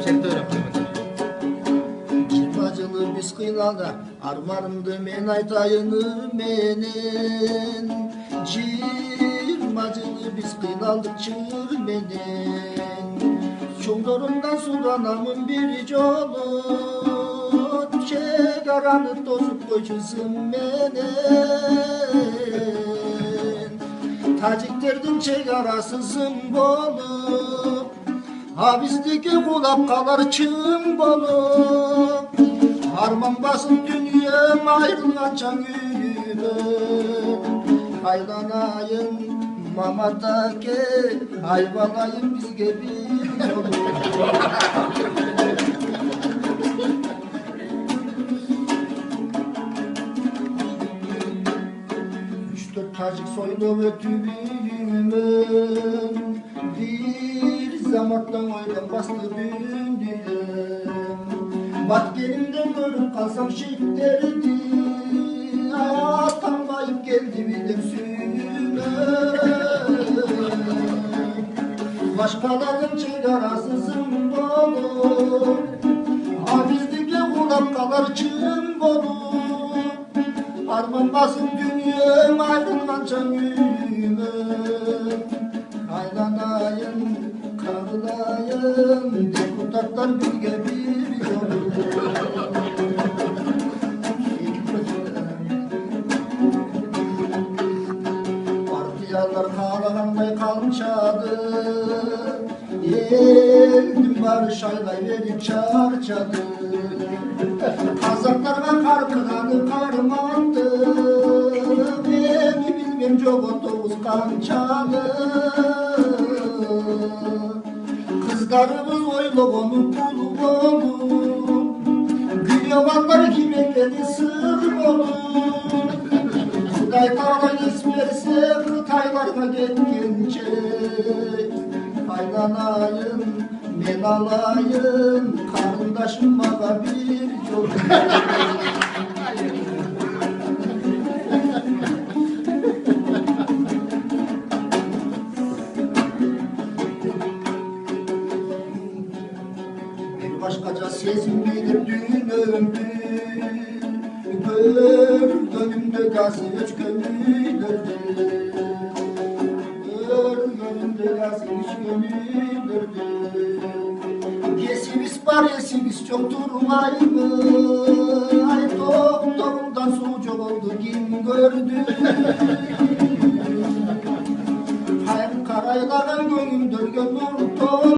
Sen de öğrenmedin. Acılı biz kıynalda arvarımdı men aytayını menen acılı biz kıynaldık çığır menen Şoңdorundan sudanamın bir jolu Çegaranı tozup koyçusun menen Taciklerдің çegarasızım bolup Habizdeki kulak kalar çığım bolup Harman basın dünyam ayrılgança gülüme Aylanayın Mamadake Ayvalayın bizge bir yolu Üç dört tacik soylu ve tübüğümün Bir zamandan oylan bastı bündüğüm Bat gelimden görüp kalsam şidderdi Hayattan kayıp geldi bilir suyume Başkalarının çegarasızım dolu Hafizdeki kulak kalar çığım bolu Arman basın dünyam ayrılgança gülüme Aylanayın, karılayın Deputatlar bilge bir yolu Partiyalar kalağanday kalçadı Eldim barış aylay verip çarçadı Kazaklarga karkıdanı karmattı Beni bilmem çok otobüs kançalı Kızlarımız oylogonu pulu bolu Gül yabanlar kimekleri sır bolu Kuday tağla esmerse Kıtaylarga getkince Aylanayın, men alayın Karındaşım bana bir yol Bir başkaca sezim bilir dün ömrüm Gönlümde gazı üç gönüllerde Gönlümde gazı üç gönüllerde Yesimiz var yesimiz çok durmaydı Ay doktorumdan sucuk oldu kim gördü